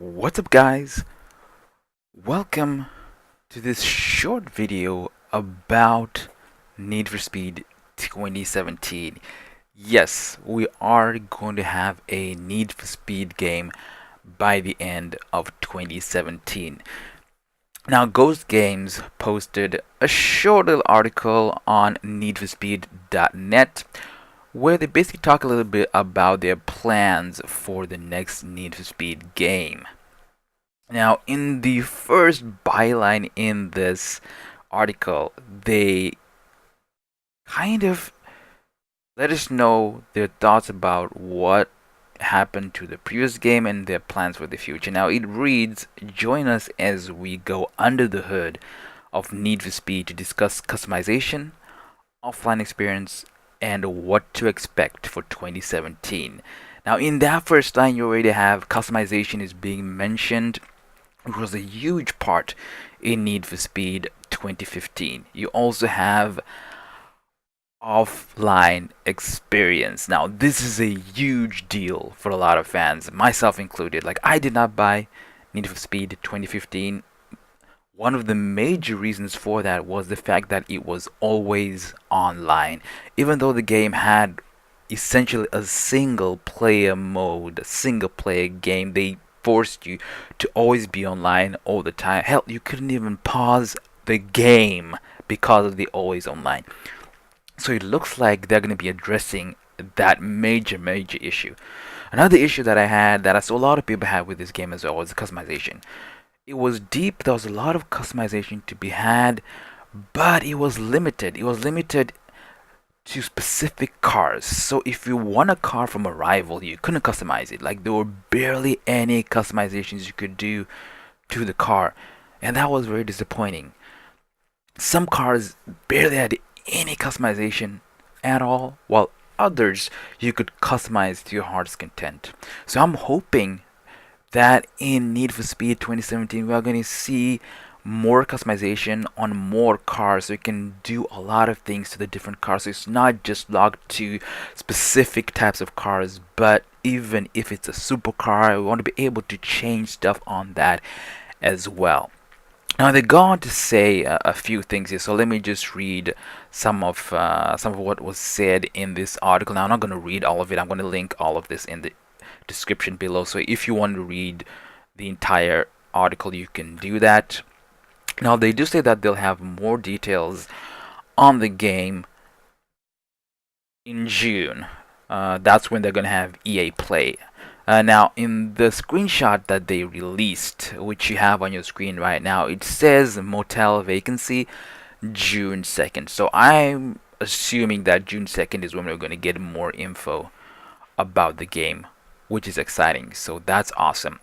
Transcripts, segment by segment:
What's up, guys? Welcome to this short video about Need for Speed 2017. Yes, we are going to have a Need for Speed game by the end of 2017. Now, Ghost Games posted a short little article on needforspeed.net where they basically talk a little bit about their plans for the next Need for Speed game. Now, in the first byline in this article, they kind of let us know their thoughts about what happened to the previous game and their plans for the future. Now, it reads, join us as we go under the hood of Need for Speed to discuss customization, offline experience, and what to expect for 2017. Now, in that first line, you already have customization is being mentioned. It was a huge part in Need for Speed 2015. You also have offline experience. Now, this is a huge deal for a lot of fans, myself included. Like, I did not buy Need for Speed 2015. One of the major reasons for that was the fact that it was always online. Even though the game had essentially a single player mode, a single player game, they forced you to always be online all the time. Hell, you couldn't even pause the game because of the always online. So it looks like they're going to be addressing that major issue. Another issue that I had, that I saw a lot of people had with this game as well, was the customization. It was deep, there was a lot of customization to be had, but it was limited. It was limited to specific cars. So if you want a car from a rival, you couldn't customize it. Like, there were barely any customizations you could do to the car, and that was very disappointing. Some cars barely had any customization at all, while others you could customize to your heart's content. So I'm hoping that in Need for Speed 2017 we are going to see more customization on more cars, so you can do a lot of things to the different cars. So it's not just locked to specific types of cars, but even if it's a supercar, we want to be able to change stuff on that as well. Now they go on to say a few things here, so let me just read some of what was said in this article. Now I'm not going to read all of it. I'm going to link all of this in the description below. So if you want to read the entire article, you can do that. Now they do say that they'll have more details on the game in June. That's when they're going to have EA Play. Now, in the screenshot that they released, which you have on your screen right now, it says motel vacancy June 2nd. So I'm assuming that June 2nd is when we're going to get more info about the game, which is exciting. So that's awesome.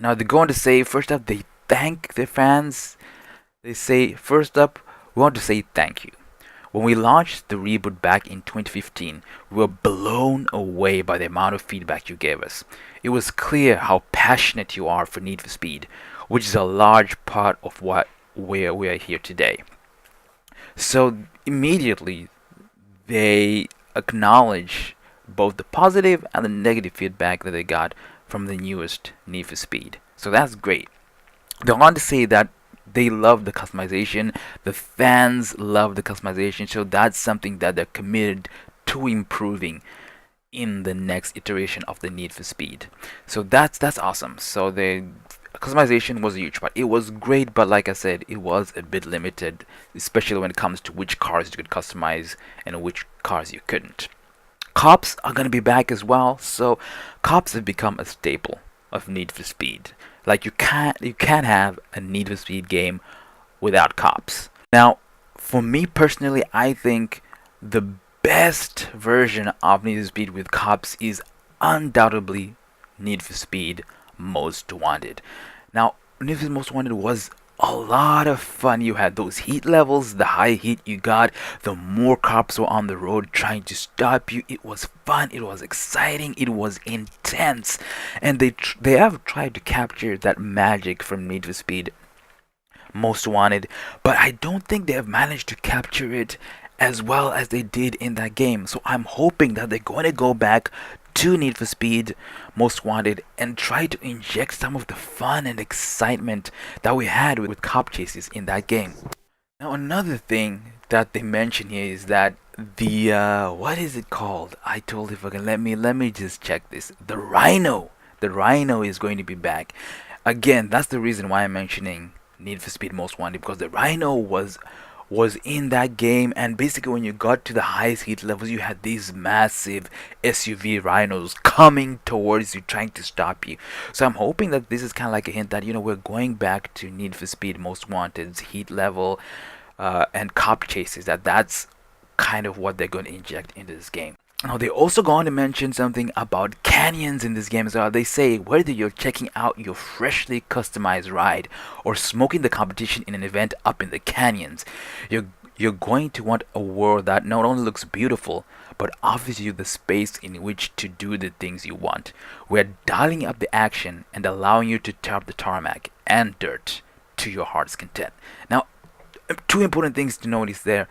Now, they're going to say, first up, they thank their fans. They say, first up, we want to say thank you. When we launched the reboot back in 2015, we were blown away by the amount of feedback you gave us. It was clear how passionate you are for Need for Speed, which is a large part of where we are here today. So immediately they acknowledge both the positive and the negative feedback that they got from the newest Need for Speed. So that's great. They want to say that they love the customization, the fans love the customization, so that's something that they're committed to improving in the next iteration of the Need for Speed. So that's awesome. So the customization was a huge part. It was great, but like I said, it was a bit limited, especially when it comes to which cars you could customize and which cars you couldn't. Cops are going to be back as well, so cops have become a staple of Need for Speed. Like, you can't have a Need for Speed game without cops. Now, for me personally, I think the best version of Need for Speed with cops is undoubtedly Need for Speed Most Wanted. Now, Need for Speed Most Wanted was a lot of fun. You had those heat levels, the high heat you got, the more cops were on the road trying to stop you. It was fun, it was exciting, it was intense, and they have tried to capture that magic from Need for Speed Most Wanted, but I don't think they have managed to capture it as well as they did in that game. So I'm hoping that they're going to go back to Need for Speed Most Wanted and try to inject some of the fun and excitement that we had with cop chases in that game. Now, another thing that they mention here is that the what is it called? I totally forgot. Let me just check this. The Rhino. The Rhino is going to be back. Again, that's the reason why I'm mentioning Need for Speed Most Wanted, because the Rhino was in that game, and basically when you got to the highest heat levels, you had these massive SUV rhinos coming towards you, trying to stop you. So I'm hoping that this is kind of like a hint that we're going back to Need for Speed Most Wanted's heat level and cop chases. That's kind of what they're going to inject into this game. Now, they also go on to mention something about canyons in this game as well. They say whether you're checking out your freshly customized ride or smoking the competition in an event up in the canyons, you're going to want a world that not only looks beautiful but offers you the space in which to do the things you want. We're dialing up the action and allowing you to tear up the tarmac and dirt to your heart's content. Now, two important things to notice there: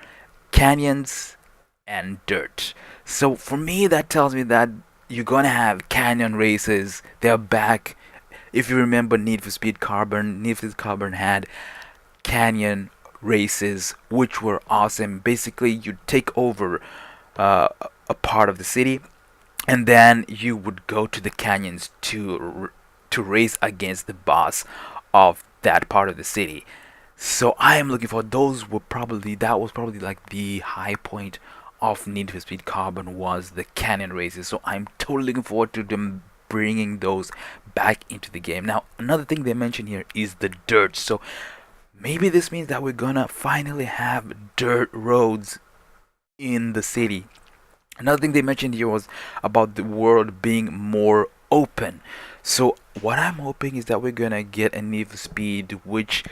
canyons and dirt. So for me, that tells me that you're gonna have canyon races. They're back. If you remember Need for Speed Carbon, Need for Speed Carbon had canyon races, which were awesome. Basically, you take over a part of the city, and then you would go to the canyons to race against the boss of that part of the city. So I am looking for those. That was probably like the high point of Need for Speed Carbon, was the canyon races. So I'm totally looking forward to them bringing those back into the game. Now, another thing they mention here is the dirt. So maybe this means that we're gonna finally have dirt roads in the city. Another thing they mentioned here was about the world being more open. So what I'm hoping is that we're gonna get a Need for Speed which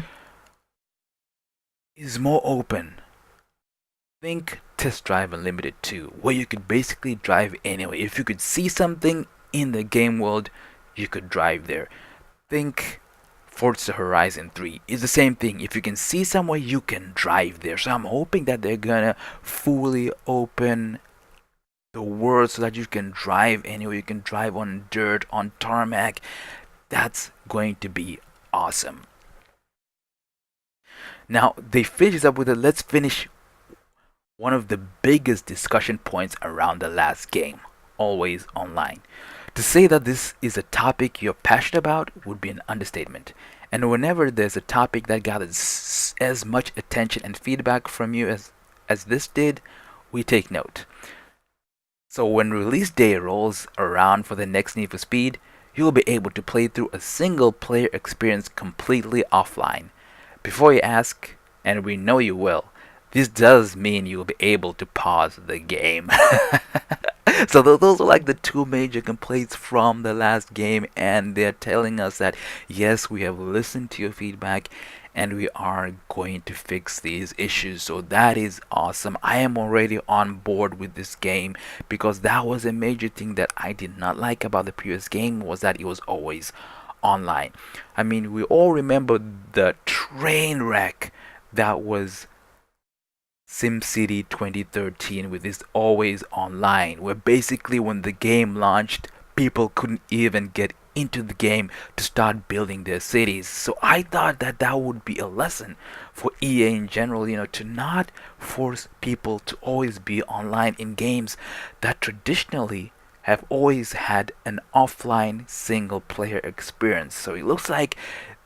is more open. Think Test Drive Unlimited 2, where you could basically drive anywhere. If you could see something in the game world, you could drive there. Think Forza Horizon 3 is the same thing. If you can see somewhere, you can drive there. So I'm hoping that they're gonna fully open the world so that you can drive anywhere. You can drive on dirt, on tarmac. That's going to be awesome. Now, they finish up with a let's finish one of the biggest discussion points around the last game, always online. To say that this is a topic you're passionate about would be an understatement. And whenever there's a topic that gathers as much attention and feedback from you as this did, we take note. So when release day rolls around for the next Need for Speed, you'll be able to play through a single player experience completely offline. Before you ask, and we know you will, this does mean you'll be able to pause the game. So those are like the two major complaints from the last game, and they're telling us that yes, we have listened to your feedback and we are going to fix these issues. So that is awesome. I am already on board with this game, because that was a major thing that I did not like about the previous game, was that it was always online. I mean, we all remember the train wreck that was SimCity 2013 with this always online, where basically when the game launched, people couldn't even get into the game to start building their cities. So I thought that that would be a lesson for EA in general, to not force people to always be online in games that traditionally have always had an offline single player experience. So it looks like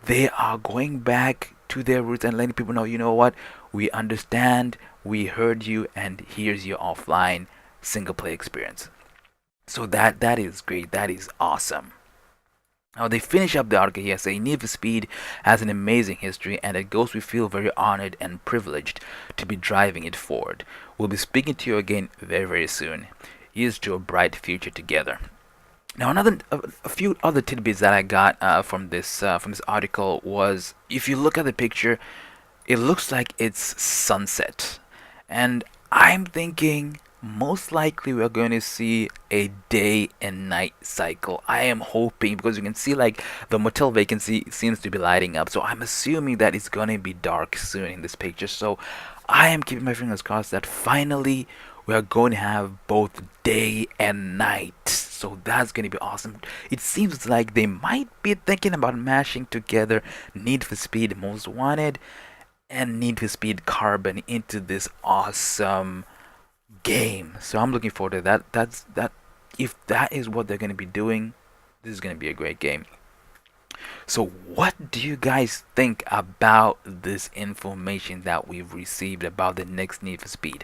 they are going back to their roots and letting people know, you know what, we understand, we heard you, and here's your offline single player experience. So that is great. That is awesome. Now they finish up the article here saying Need for Speed has an amazing history, and at Ghost we feel very honored and privileged to be driving it forward. We'll be speaking to you again very, very soon. Here's to a bright future together. Now, a few other tidbits that I got from this article was, if you look at the picture, it looks like it's sunset, and I'm thinking most likely we're going to see a day and night cycle. I am hoping, because you can see like the motel vacancy seems to be lighting up, so I'm assuming that it's going to be dark soon in this picture. So I am keeping my fingers crossed that finally We are going to have both day and night. So that's going to be awesome. It seems like they might be thinking about mashing together Need for Speed Most Wanted and Need for Speed Carbon into this awesome game. So I'm looking forward to that. That if that is what they're going to be doing, this is going to be a great game. So what do you guys think about this information that we've received about the next Need for Speed?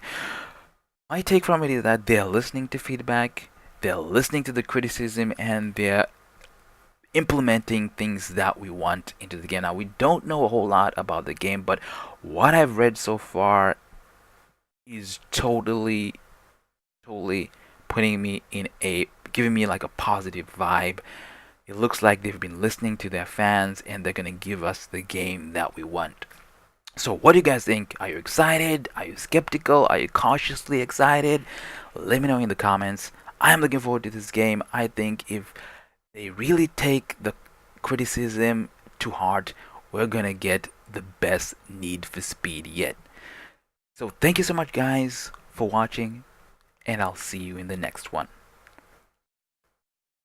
My take from it is that they're listening to feedback, they're listening to the criticism, and they're implementing things that we want into the game. Now, we don't know a whole lot about the game, but what I've read so far is totally putting me in a giving me like a positive vibe. It looks like they've been listening to their fans and they're gonna give us the game that we want. So, what do you guys think? Are you excited? Are you skeptical? Are you cautiously excited? Let me know in the comments. I am looking forward to this game. I think if they really take the criticism to heart, we're gonna get the best Need for Speed yet. So, thank you so much, guys, for watching, and I'll see you in the next one.